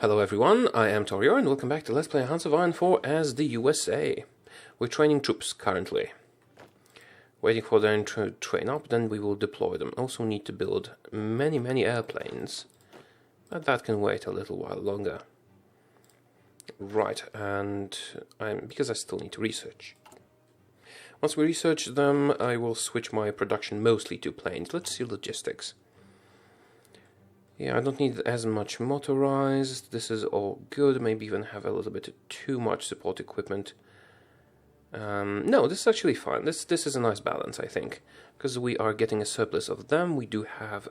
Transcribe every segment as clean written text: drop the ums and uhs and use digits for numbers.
Hello everyone, I am Taureor and welcome back to Let's Play Hearts of Iron 4 as the USA. We're training troops currently. Waiting for them to train up, then we will deploy them. Also need to build many airplanes, but that can wait a little while longer. Right, and because I still need to research. Once we research them, I will switch my production mostly to planes. Let's see logistics. Yeah, I don't need as much motorized. This is all good. Maybe even have a little bit too much support equipment. No, this is actually fine. This is a nice balance, I think, because we are getting a surplus of them. We do have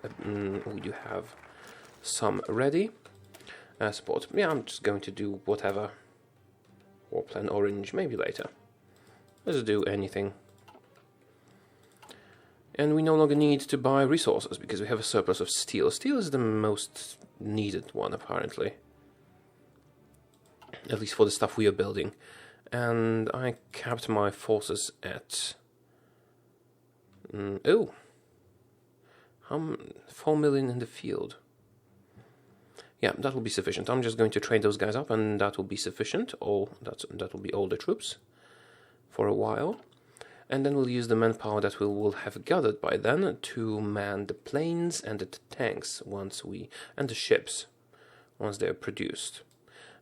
some ready. Support. Yeah, I'm just going to do whatever. War plan orange, maybe later. Let's do anything. And we no longer need to buy resources because we have a surplus of steel. Steel is the most needed one, apparently. At least for the stuff we are building. And I capped my forces at... 4 million in the field. Yeah, that will be sufficient. I'm just going to train those guys up and that will be sufficient. That will be all the troops for a while. And then we'll use the manpower that we will have gathered by then to man the planes and the tanks and the ships once they're produced.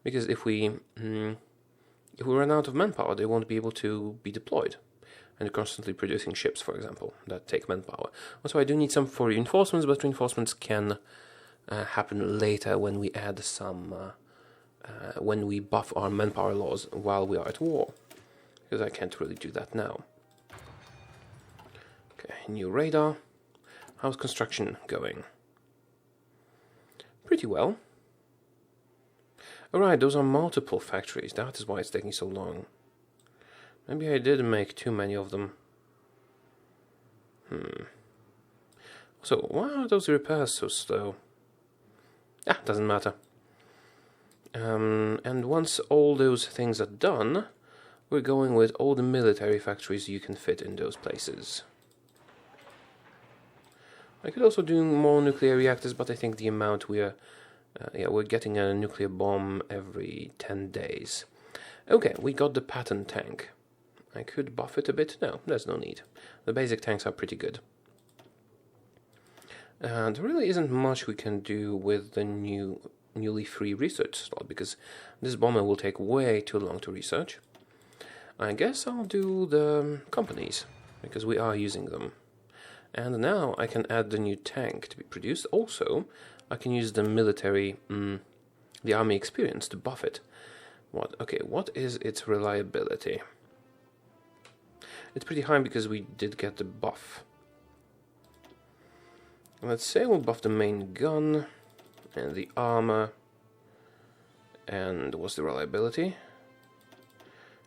Because if we run out of manpower, they won't be able to be deployed. And constantly producing ships, for example, that take manpower. Also, I do need some for reinforcements, but reinforcements can happen later when we add some, when we buff our manpower laws while we are at war. Because I can't really do that now. Okay, new radar. How's construction going? Pretty well. Alright, those are multiple factories. That is why it's taking so long. Maybe I did make too many of them. So, why are those repairs so slow? Ah, doesn't matter. And once all those things are done, we're going with all the military factories you can fit in those places. I could also do more nuclear reactors, but I think the amount we're getting a nuclear bomb every 10 days. Okay, we got the pattern tank. I could buff it a bit. No, there's no need. The basic tanks are pretty good. There really isn't much we can do with the newly free research slot, because this bomber will take way too long to research. I guess I'll do the companies, because we are using them. And now I can add the new tank to be produced. Also, I can use the military, the army experience to buff it. What is its reliability? It's pretty high because we did get the buff. Let's say we'll buff the main gun and the armor. And what's the reliability?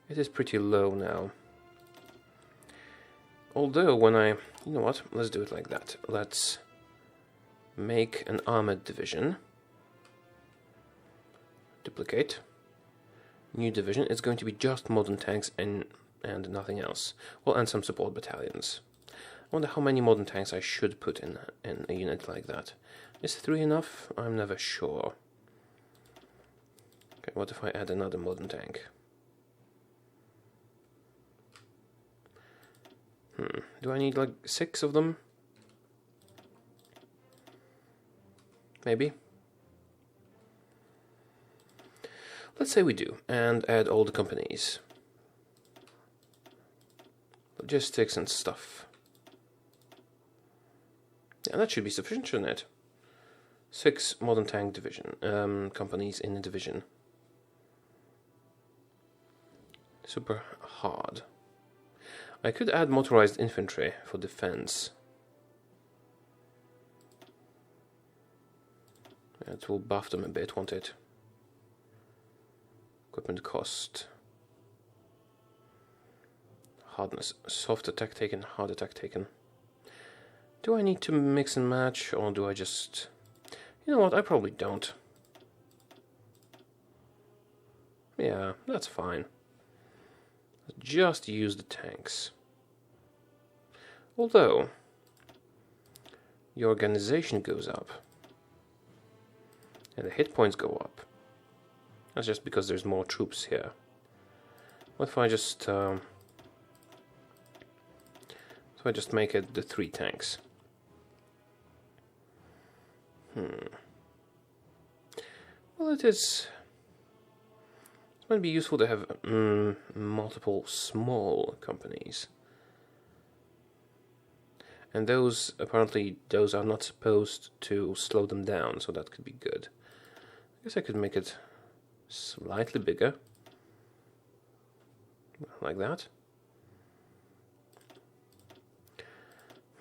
It is pretty low now. Although you know what, let's do it like that. Let's make an armored division. Duplicate. New division. It's going to be just modern tanks and nothing else. Well, and some support battalions. I wonder how many modern tanks I should put in a unit like that. Is 3 enough? I'm never sure. Okay, what if I add another modern tank? Do I need like 6 of them? Maybe. Let's say we do, and add all the companies. Logistics and stuff. Yeah, that should be sufficient, shouldn't it? 6 modern tank division companies in a division. Super hard. I could add motorized infantry for defense. It will buff them a bit, won't it? Equipment cost. Hardness. Soft attack taken, hard attack taken. Do I need to mix and match, or do I just... You know what, I probably don't. Yeah, that's fine. Just use the tanks. Although, your organization goes up, and the hit points go up, That's just because there's more troops here. What if I just make it the 3 tanks? Well, it might be useful to have multiple small companies. And those are not supposed to slow them down, so that could be good. I guess I could make it slightly bigger. Like that.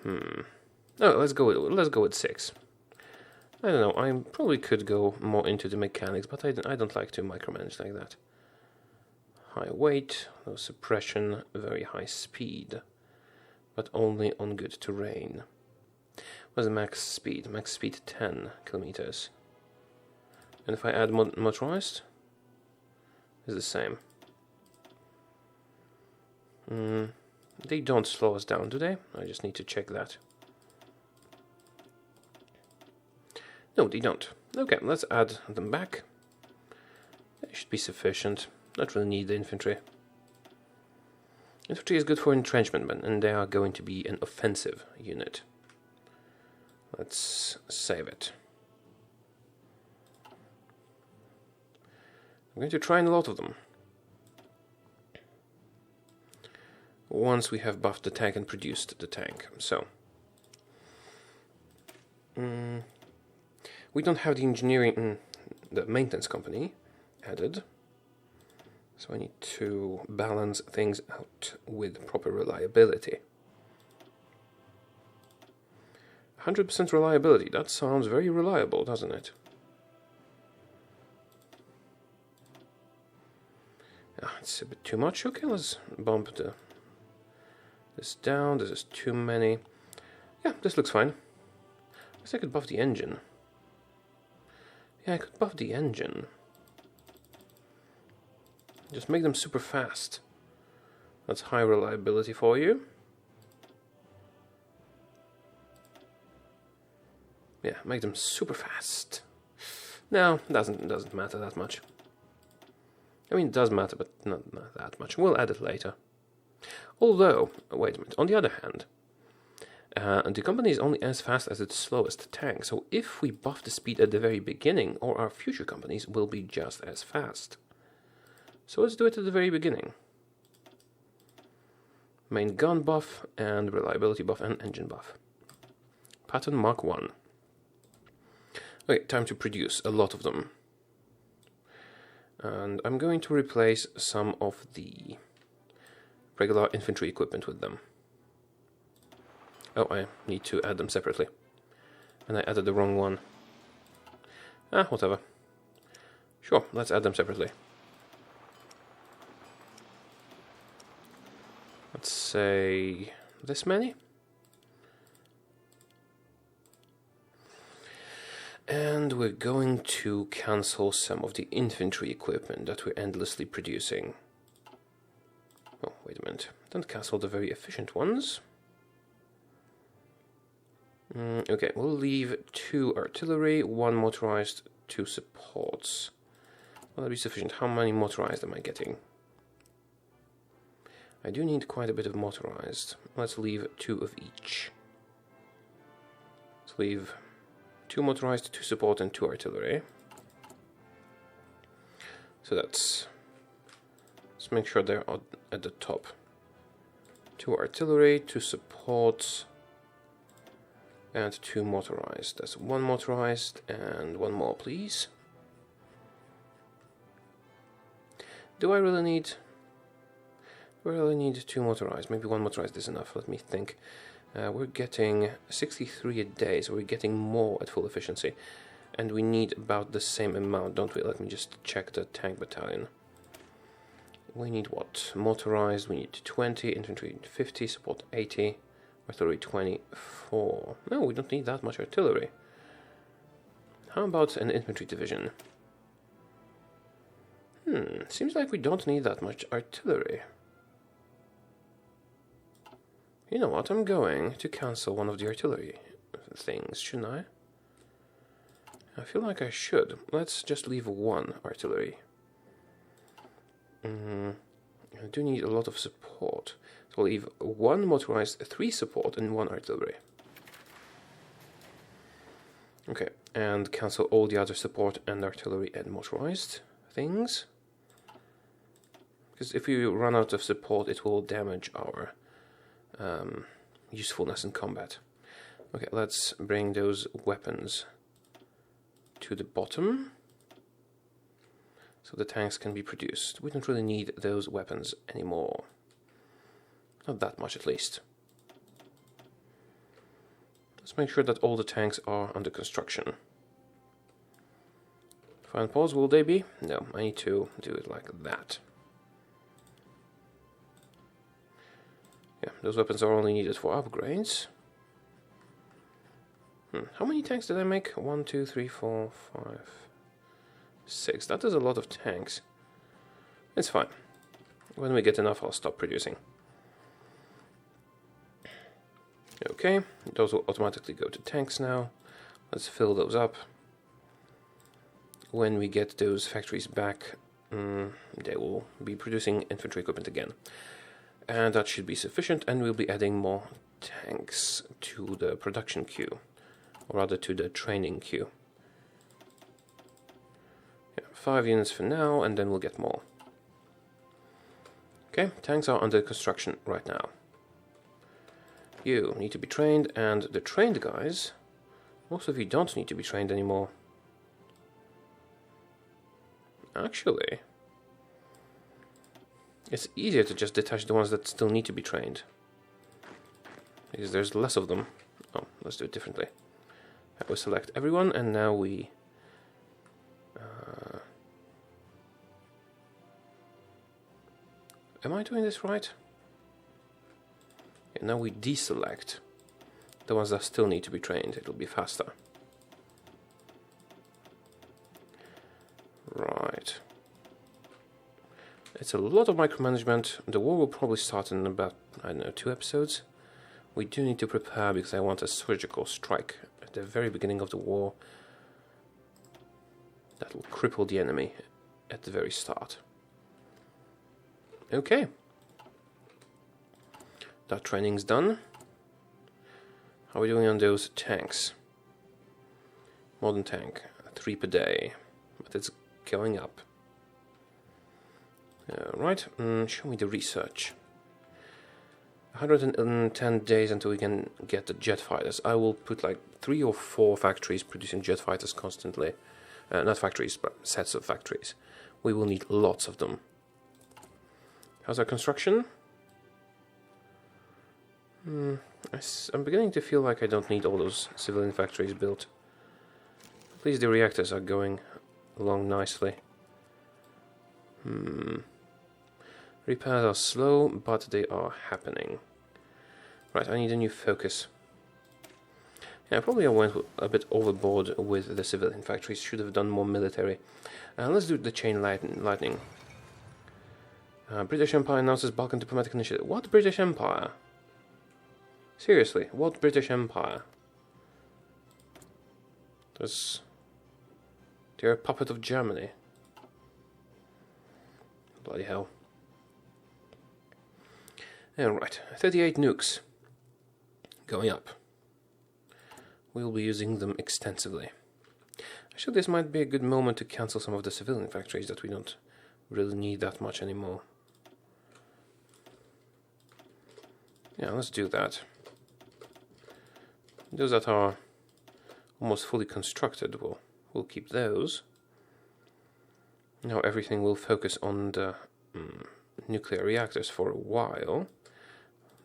Oh, let's go with 6. I don't know, I probably could go more into the mechanics, but I don't like to micromanage like that. High weight, low suppression, very high speed, but only on good terrain. What's the max speed? Max speed 10 kilometers. And if I add motorized, it's the same. They don't slow us down, do they? I just need to check that. No, they don't. Okay, let's add them back. They should be sufficient. Not really need the infantry. Infantry is good for entrenchment, and they are going to be an offensive unit. Let's save it. I'm going to try a lot of them. Once we have buffed the tank and produced the tank. So, we don't have the engineering, the maintenance company added. So I need to balance things out with proper reliability. 100% reliability, that sounds very reliable, doesn't it? It's a bit too much. Okay, let's bump this down. This is too many. Yeah, this looks fine. I guess I could buff the engine. Yeah, I could buff the engine. Just make them super fast. That's high reliability for you. Yeah, make them super fast. No, doesn't matter that much. I mean, it does matter, but not that much. We'll add it later. Although, wait a minute, on the other hand, the company is only as fast as its slowest tank, so if we buff the speed at the very beginning, all our future companies will be just as fast. So let's do it at the very beginning. Main gun buff, and reliability buff, and engine buff. Pattern Mark 1. Okay, time to produce a lot of them. And I'm going to replace some of the regular infantry equipment with them. Oh, I need to add them separately. And I added the wrong one. Whatever. Sure, let's add them separately. Let's say this many. And we're going to cancel some of the infantry equipment that we're endlessly producing. Oh, wait a minute. Don't cancel the very efficient ones. Okay, we'll leave 2 artillery, 1 motorized, 2 supports. Will that be sufficient? How many motorized am I getting? I do need quite a bit of motorized. Let's leave 2 of each. Let's leave 2 motorized, 2 support, and 2 artillery. So let's make sure they're at the top. 2 artillery, 2 supports, and 2 motorized. That's 1 motorized, and 1 more, please. Do I really need 2 motorized? Maybe 1 motorized is enough. Let me think. We're getting 63 a day, so we're getting more at full efficiency. And we need about the same amount, don't we? Let me just check the tank battalion. We need what? Motorized, we need 20, infantry 50, support 80, artillery 24. No, we don't need that much artillery. How about an infantry division? Seems like we don't need that much artillery. You know what, I'm going to cancel one of the artillery things, shouldn't I? I feel like I should. Let's just leave 1 artillery I do need a lot of support. So I'll leave 1 motorized, 3 support, and 1 artillery. Okay, and cancel all the other support and artillery and motorized things. Because if we run out of support, it will damage our usefulness in combat. Okay, let's bring those weapons to the bottom, so the tanks can be produced. We don't really need those weapons anymore. Not that much, at least. Let's make sure that all the tanks are under construction. Final pause, will they be? No, I need to do it like that. Yeah, those weapons are only needed for upgrades. How many tanks did I make? 1, 2, 3, 4, 5, 6. That is a lot of tanks. It's fine. When we get enough, I'll stop producing. Okay, those will automatically go to tanks now. Let's fill those up. When we get those factories back, they will be producing infantry equipment again. And that should be sufficient, and we'll be adding more tanks to the production queue, or rather to the training queue. Yeah, 5 units for now, and then we'll get more. Okay, tanks are under construction right now. You need to be trained, and the trained guys, most of you don't need to be trained anymore. Actually, it's easier to just detach the ones that still need to be trained, because there's less of them. Oh, let's do it differently. I will select everyone, and now we am I doing this right? Yeah, now we deselect the ones that still need to be trained. It'll be faster. Right. It's a lot of micromanagement. The war will probably start in about, I don't know, 2 episodes. We do need to prepare, because I want a surgical strike at the very beginning of the war that will cripple the enemy at the very start. Okay. That training's done. How are we doing on those tanks? Modern tank, 3 per day, but it's going up. Right, show me the research. 110 days until we can get the jet fighters. I will put like 3 or 4 factories producing jet fighters constantly. Not factories, but sets of factories. We will need lots of them. How's our construction? I'm beginning to feel like I don't need all those civilian factories built. At least the reactors are going along nicely. Repairs are slow, but they are happening. Right, I need a new focus. Yeah, probably I went a bit overboard with the civilian factories. Should have done more military. Let's do the chain lightning. British Empire announces Balkan diplomatic initiative. What British Empire? Seriously, what British Empire? They're a puppet of Germany. Bloody hell. Alright, 38 nukes. Going up. We'll be using them extensively. Actually, this might be a good moment to cancel some of the civilian factories that we don't really need that much anymore. Yeah, let's do that. Those that are almost fully constructed, we'll keep those. Now everything will focus on the nuclear reactors for a while.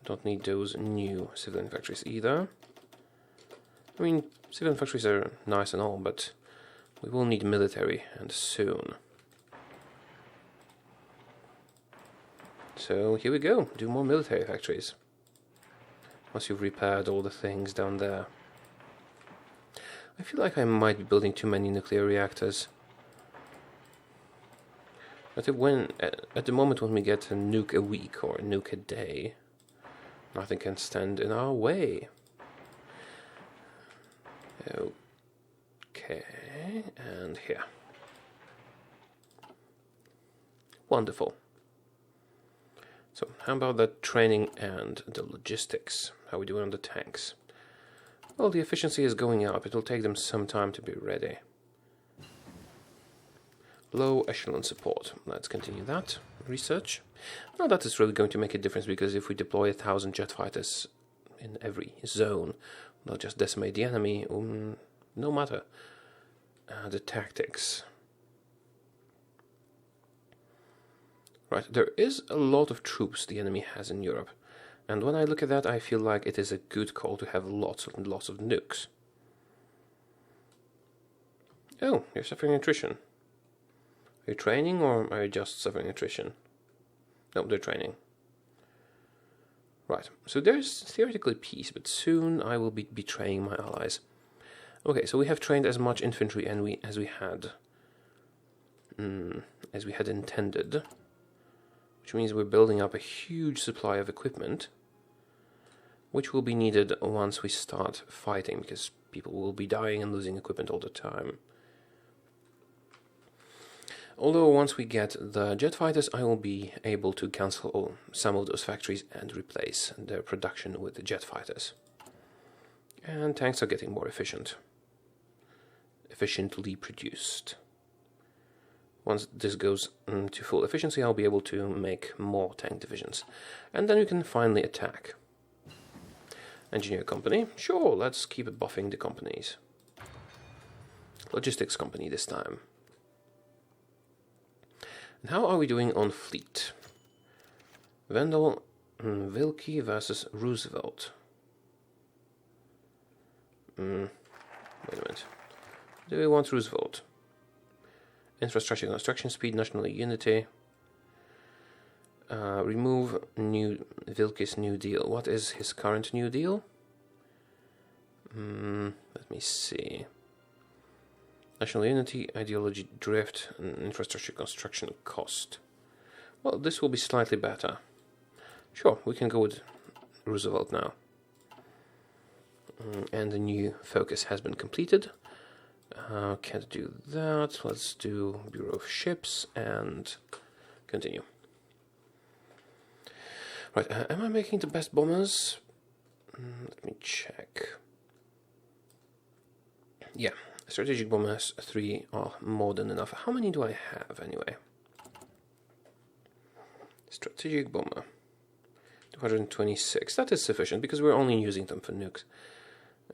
Don't need those new civilian factories either. I mean, civilian factories are nice and all, but we will need military, and soon. So here we go, do more military factories. Once you've repaired all the things down there. I feel like I might be building too many nuclear reactors. But at the moment when we get a nuke a week or a nuke a day, nothing can stand in our way. Okay, and here. Wonderful. So, how about the training and the logistics? How are we doing on the tanks? Well, the efficiency is going up. It will take them some time to be ready. Low echelon support. Let's continue that research. Now that is really going to make a difference, because if we deploy 1,000 jet fighters in every zone, they'll just decimate the enemy. No matter the tactics. Right, there is a lot of troops the enemy has in Europe, and when I look at that, I feel like it is a good call to have lots and lots of nukes. Oh, you're suffering attrition. Are you training, or are you just suffering attrition? No, they're training. Right, so there's theoretically peace, but soon I will be betraying my allies. Okay, so we have trained as much infantry as we had intended, which means we're building up a huge supply of equipment, which will be needed once we start fighting, because people will be dying and losing equipment all the time. Although once we get the jet fighters, I will be able to cancel some of those factories and replace their production with the jet fighters. And tanks are getting more efficiently produced. Once this goes to full efficiency, I'll be able to make more tank divisions. And then we can finally attack. Engineer company. Sure, let's keep buffing the companies. Logistics company this time. And how are we doing on fleet? Vendel, Wilkie versus Roosevelt. Wait a minute. Do we want Roosevelt? Infrastructure construction speed, national unity. Remove Wilkie's New Deal. What is his current New Deal? Let me see. National unity, ideology drift, and infrastructure construction cost. Well, this will be slightly better. Sure, we can go with Roosevelt now. And the new focus has been completed. Can't do that. Let's do Bureau of Ships and continue. Right, am I making the best bombers? Let me check. Yeah, strategic bombers 3 are more than enough. How many do I have anyway? Strategic bomber 226. That is sufficient because we're only using them for nukes.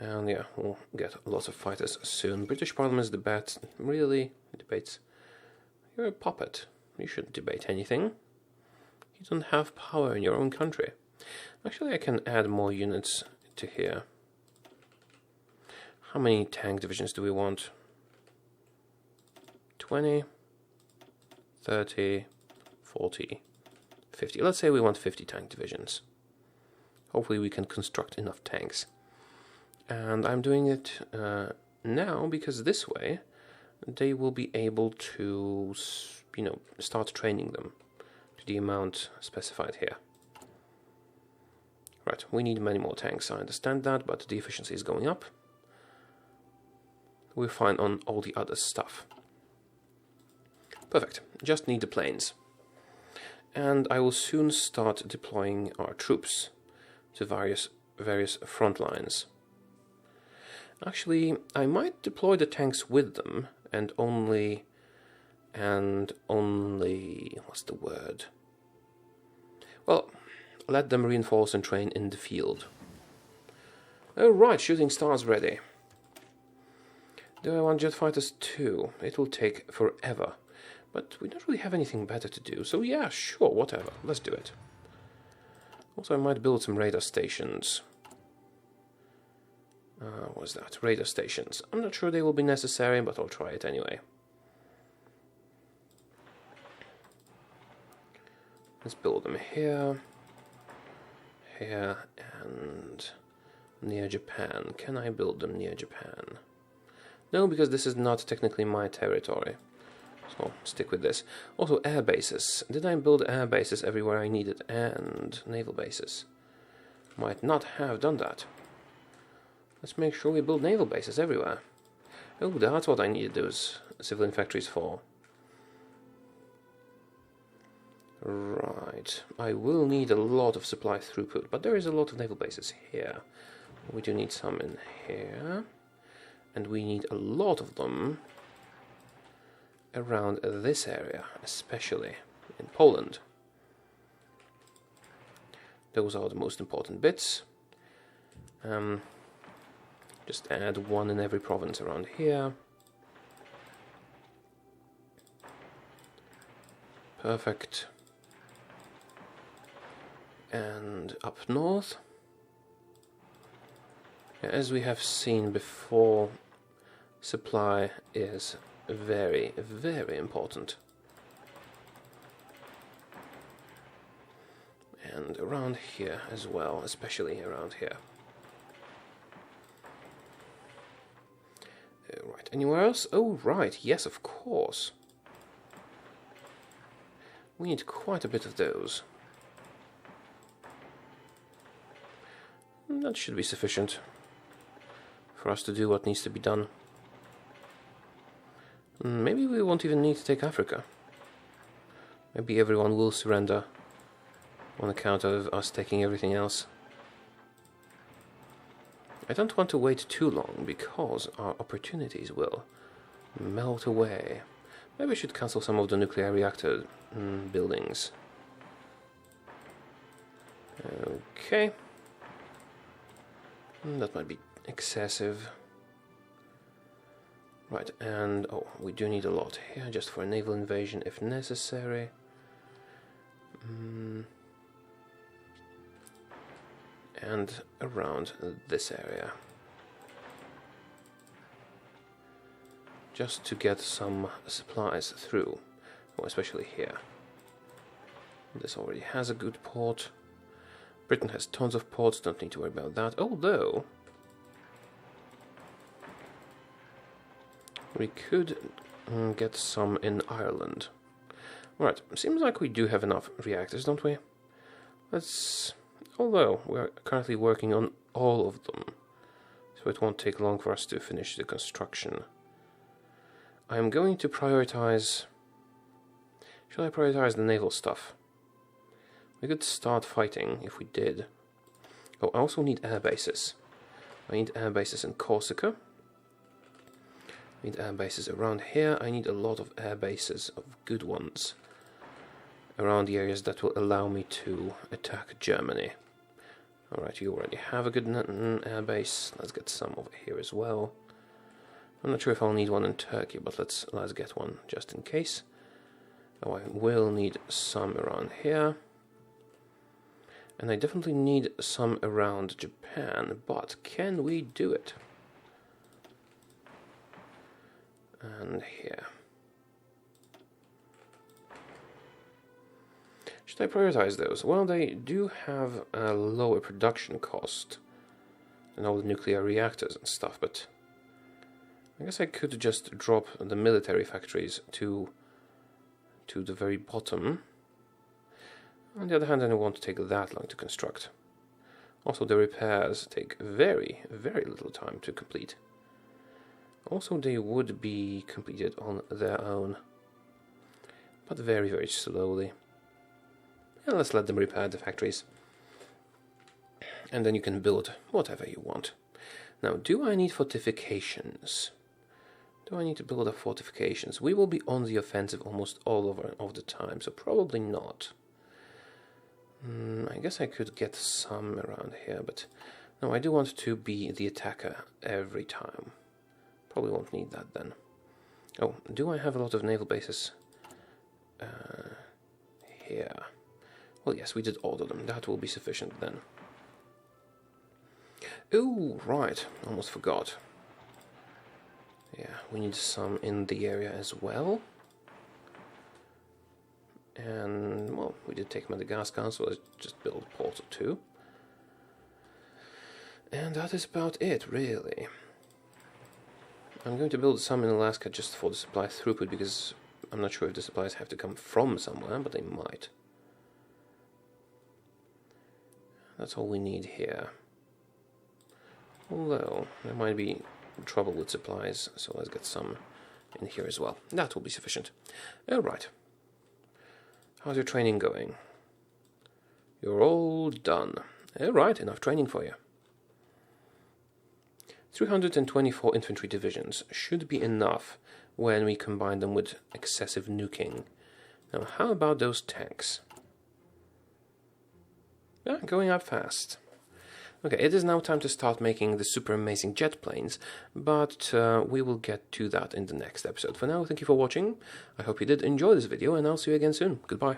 And yeah, we'll get lots of fighters soon. British Parliament's debate. Really? Debates? You're a puppet. You shouldn't debate anything. You don't have power in your own country. Actually, I can add more units to here. How many tank divisions do we want? 20, 30, 40, 50. Let's say we want 50 tank divisions. Hopefully we can construct enough tanks. And I'm doing it now because this way they will be able to, start training them to the amount specified here. Right, we need many more tanks, I understand that, but the efficiency is going up. We're fine on all the other stuff. Perfect, just need the planes. And I will soon start deploying our troops to various front lines. Actually, I might deploy the tanks with them and only, what's the word? Well, let them reinforce and train in the field. Oh right, shooting stars ready. Do I want jet fighters too? It will take forever. But we don't really have anything better to do, so yeah, sure, whatever, let's do it. Also, I might build some radar stations. What's that? Radar stations. I'm not sure they will be necessary, but I'll try it anyway. Let's build them here, and near Japan. Can I build them near Japan? No, because this is not technically my territory. So stick with this. Also, air bases. Did I build air bases everywhere I needed? And naval bases. Might not have done that. Let's make sure we build naval bases everywhere. Oh, that's what I needed those civilian factories for. Right, I will need a lot of supply throughput, but there is a lot of naval bases here. We do need some in here, and we need a lot of them around this area, especially in Poland. Those are the most important bits. Just add one in every province around here. Perfect. And up north, as we have seen before, supply is very, very important. And around here as well, especially around here. Right, anywhere else? Oh, right, yes, of course. We need quite a bit of those. That should be sufficient for us to do what needs to be done. Maybe we won't even need to take Africa. Maybe everyone will surrender on account of us taking everything else. I don't want to wait too long because our opportunities will melt away. Maybe I should cancel some of the nuclear reactor buildings. Okay. That might be excessive. Right, and oh, we do need a lot here just for a naval invasion if necessary. And around this area. Just to get some supplies through, especially here. This already has a good port. Britain has tons of ports, don't need to worry about that, although we could get some in Ireland. Right, seems like we do have enough reactors, don't we? Although we're currently working on all of them, so it won't take long for us to finish the construction. I am going to prioritize... Should I prioritize the naval stuff? We could start fighting if we did. Oh, I also need air bases. I need air bases in Corsica. I need air bases around here. I need a lot of air bases, of good ones, around the areas that will allow me to attack Germany. Alright, you already have a good air base. Let's get some over here as well. I'm not sure if I'll need one in Turkey, but let's get one just in case. Oh, I will need some around here. And I definitely need some around Japan, but can we do it? And here. Should I prioritize those? Well, they do have a lower production cost than all the nuclear reactors and stuff, but I guess I could just drop the military factories to the very bottom. On the other hand, I don't want to take that long to construct. Also, the repairs take very, very little time to complete. Also, they would be completed on their own, but very, very slowly. And let's let them repair the factories. And then you can build whatever you want. Now, do I need fortifications? Do I need to build up fortifications? We will be on the offensive almost all of the time, so probably not. I guess I could get some around here, but no, I do want to be the attacker every time. Probably won't need that then. Oh, do I have a lot of naval bases here? Well, yes, we did order them. That will be sufficient then. Oh, right, almost forgot. Yeah, we need some in the area as well. And, well, we did take Madagascar, so let's just build a port or two. And that is about it, really. I'm going to build some in Alaska just for the supply throughput, because I'm not sure if the supplies have to come from somewhere, but they might. That's all we need here. Although, there might be trouble with supplies, so let's get some in here as well. That will be sufficient. Alright. How's your training going? You're all done. Alright, enough training for you. 324 infantry divisions should be enough when we combine them with excessive nuking. Now, how about those tanks? Yeah, going up fast. Okay, it is now time to start making the super amazing jet planes, but we will get to that in the next episode. For now, thank you for watching. I hope you did enjoy this video, and I'll see you again soon. Goodbye.